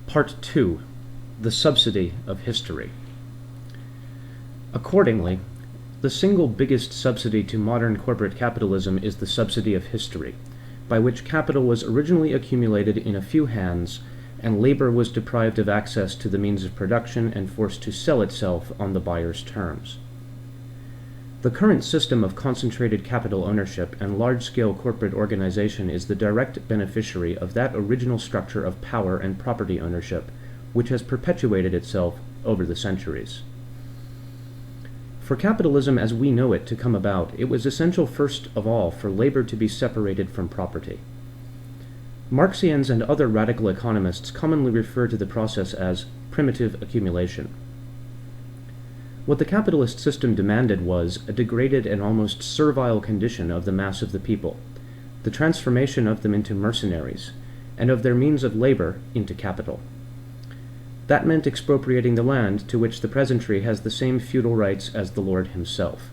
Part 2. The Subsidy of History. Accordingly, the single biggest subsidy to modern corporate capitalism is the subsidy of history, by which capital was originally accumulated in a few hands, and labor was deprived of access to the means of production and forced to sell itself on the buyer's terms. The current system of concentrated capital ownership and large-scale corporate organization is the direct beneficiary of that original structure of power and property ownership, which has perpetuated itself over the centuries. For capitalism as we know it to come about, it was essential first of all for labor to be separated from property. Marxians and other radical economists commonly refer to the process as primitive accumulation. What the capitalist system demanded was a degraded and almost servile condition of the mass of the people, the transformation of them into mercenaries, and of their means of labor into capital. That meant expropriating the land to which the peasantry has the same feudal rights as the lord himself.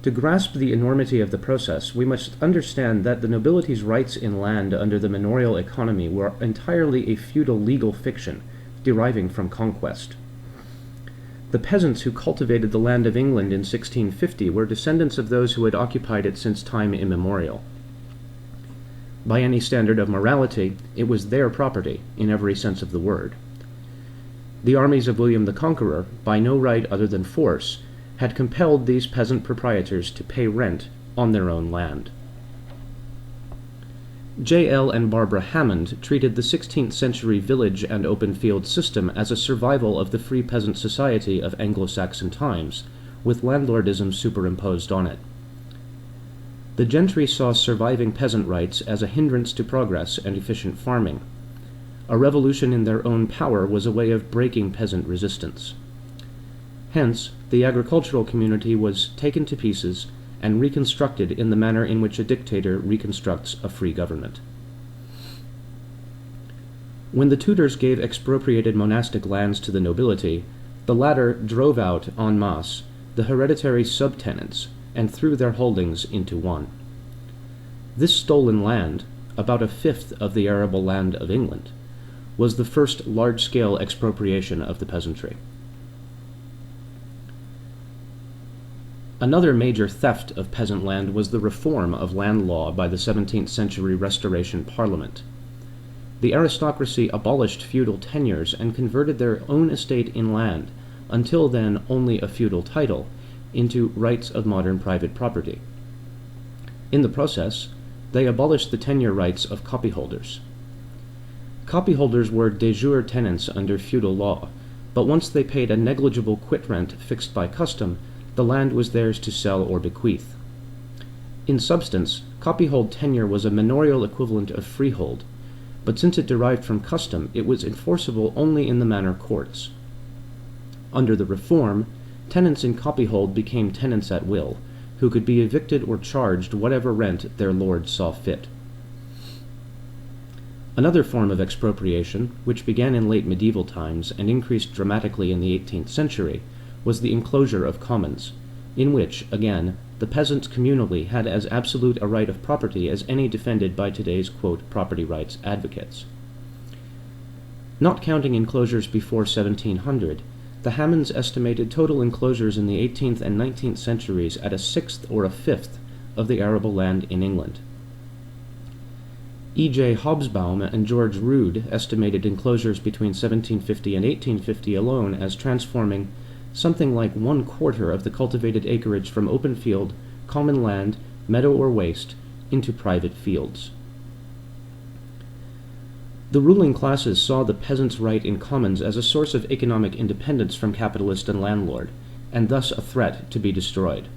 To grasp the enormity of the process, we must understand that the nobility's rights in land under the manorial economy were entirely a feudal legal fiction deriving from conquest. The peasants who cultivated the land of England in 1650 were descendants of those who had occupied it since time immemorial. By any standard of morality, it was their property, in every sense of the word. The armies of William the Conqueror, by no right other than force, had compelled these peasant proprietors to pay rent on their own land. J.L. and Barbara Hammond treated the 16th century village and open field system as a survival of the free peasant society of Anglo-Saxon times, with landlordism superimposed on it. The gentry saw surviving peasant rights as a hindrance to progress and efficient farming. A revolution in their own power was a way of breaking peasant resistance. Hence, the agricultural community was taken to pieces and reconstructed in the manner in which a dictator reconstructs a free government. When the Tudors gave expropriated monastic lands to the nobility, the latter drove out en masse the hereditary subtenants and threw their holdings into one. This stolen land, about a fifth of the arable land of England, was the first large-scale expropriation of the peasantry. Another major theft of peasant land was the reform of land law by the 17th century Restoration Parliament. The aristocracy abolished feudal tenures and converted their own estate in land, until then only a feudal title, into rights of modern private property. In the process, they abolished the tenure rights of copyholders. Copyholders were de jure tenants under feudal law, but once they paid a negligible quit rent fixed by custom, the land was theirs to sell or bequeath. In substance, copyhold tenure was a manorial equivalent of freehold, but since it derived from custom, it was enforceable only in the manor courts. Under the reform, tenants in copyhold became tenants at will, who could be evicted or charged whatever rent their lord saw fit. Another form of expropriation, which began in late medieval times and increased dramatically in the 18th century, was the enclosure of commons, in which, again, the peasants communally had as absolute a right of property as any defended by today's, quote, property rights advocates. Not counting enclosures before 1700, the Hammonds estimated total enclosures in the 18th and 19th centuries at a sixth or a fifth of the arable land in England. E.J. Hobsbawm and George Rood estimated enclosures between 1750 and 1850 alone as transforming something like 1/4 of the cultivated acreage from open field, common land, meadow or waste, into private fields. The ruling classes saw the peasants' right in commons as a source of economic independence from capitalist and landlord, and thus a threat to be destroyed.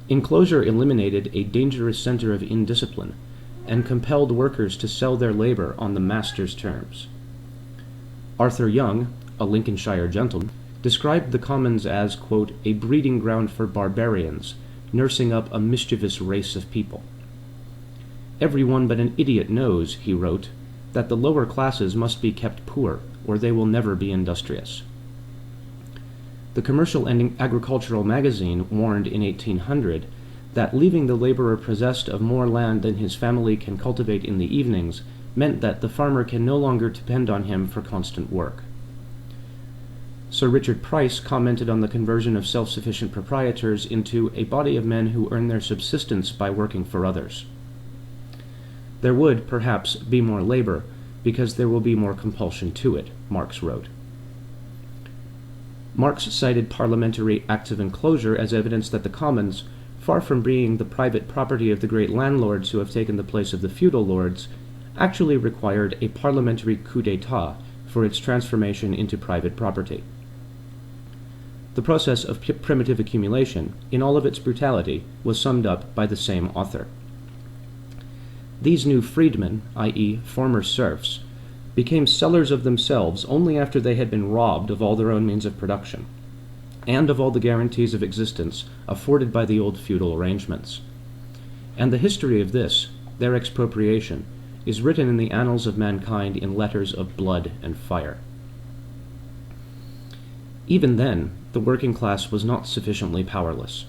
Enclosure eliminated a dangerous center of indiscipline, and compelled workers to sell their labor on the master's terms. Arthur Young, a Lincolnshire gentleman, described the commons as, quote, a breeding ground for barbarians, nursing up a mischievous race of people. Everyone but an idiot knows, he wrote, that the lower classes must be kept poor, or they will never be industrious. The Commercial and Agricultural Magazine warned in 1800 that leaving the laborer possessed of more land than his family can cultivate in the evenings meant that the farmer can no longer depend on him for constant work. Sir Richard Price commented on the conversion of self-sufficient proprietors into a body of men who earn their subsistence by working for others. There would, perhaps, be more labor, because there will be more compulsion to it, Marx wrote. Marx cited parliamentary acts of enclosure as evidence that the commons, far from being the private property of the great landlords who have taken the place of the feudal lords, actually required a parliamentary coup d'état for its transformation into private property. The process of primitive accumulation, in all of its brutality, was summed up by the same author. These new freedmen, i.e., former serfs, became sellers of themselves only after they had been robbed of all their own means of production, and of all the guarantees of existence afforded by the old feudal arrangements. And the history of this, their expropriation, is written in the annals of mankind in letters of blood and fire. Even then, the working class was not sufficiently powerless.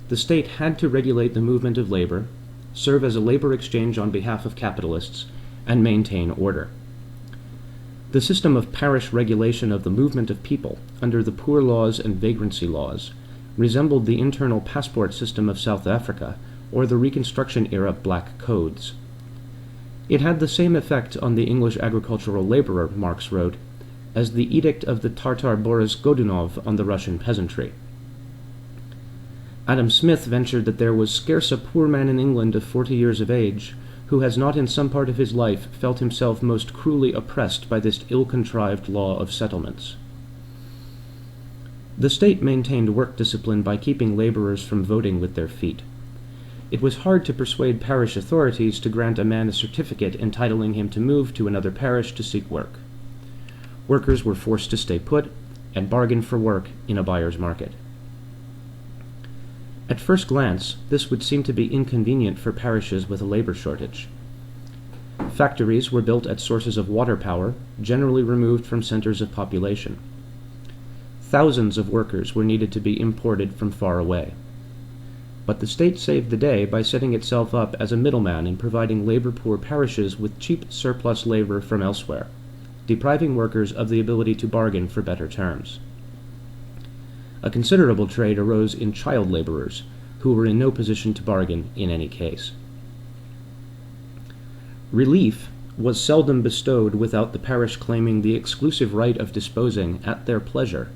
The state had to regulate the movement of labor, serve as a labor exchange on behalf of capitalists, and maintain order. The system of parish regulation of the movement of people under the poor laws and vagrancy laws resembled the internal passport system of South Africa or the Reconstruction-era black codes. It had the same effect on the English agricultural laborer, Marx wrote, as the edict of the Tartar Boris Godunov on the Russian peasantry. Adam Smith ventured that there was scarce a poor man in England of 40 years of age who has not in some part of his life felt himself most cruelly oppressed by this ill-contrived law of settlements. The state maintained work discipline by keeping laborers from voting with their feet. It was hard to persuade parish authorities to grant a man a certificate entitling him to move to another parish to seek work. Workers were forced to stay put and bargain for work in a buyer's market. At first glance, this would seem to be inconvenient for parishes with a labor shortage. Factories were built at sources of water power, generally removed from centers of population. Thousands of workers were needed to be imported from far away. But the state saved the day by setting itself up as a middleman in providing labor-poor parishes with cheap surplus labor from elsewhere, depriving workers of the ability to bargain for better terms. A considerable trade arose in child laborers, who were in no position to bargain in any case. Relief was seldom bestowed without the parish claiming the exclusive right of disposing, at their pleasure,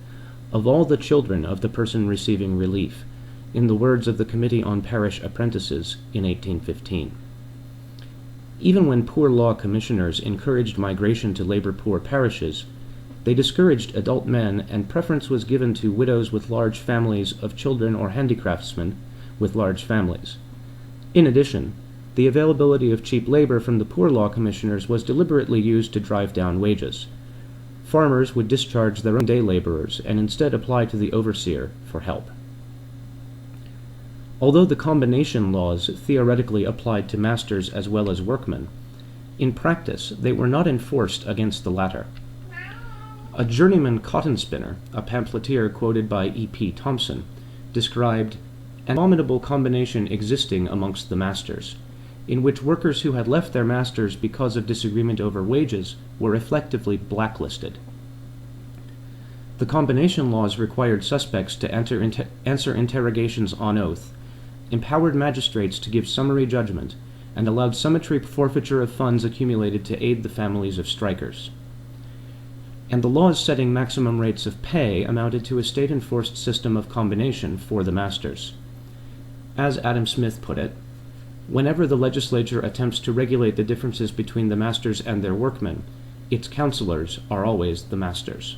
of all the children of the person receiving relief, in the words of the Committee on Parish Apprentices in 1815. Even when poor law commissioners encouraged migration to labor-poor parishes, they discouraged adult men, and preference was given to widows with large families of children or handicraftsmen with large families. In addition, the availability of cheap labor from the poor law commissioners was deliberately used to drive down wages. Farmers would discharge their own day laborers and instead apply to the overseer for help. Although the combination laws theoretically applied to masters as well as workmen, in practice they were not enforced against the latter. A journeyman cotton spinner, a pamphleteer quoted by E.P. Thompson, described an abominable combination existing amongst the masters, in which workers who had left their masters because of disagreement over wages were effectively blacklisted. The combination laws required suspects to answer interrogations on oath, empowered magistrates to give summary judgment, and allowed summary forfeiture of funds accumulated to aid the families of strikers. And the laws setting maximum rates of pay amounted to a state-enforced system of combination for the masters. As Adam Smith put it, whenever the legislature attempts to regulate the differences between the masters and their workmen, its counselors are always the masters.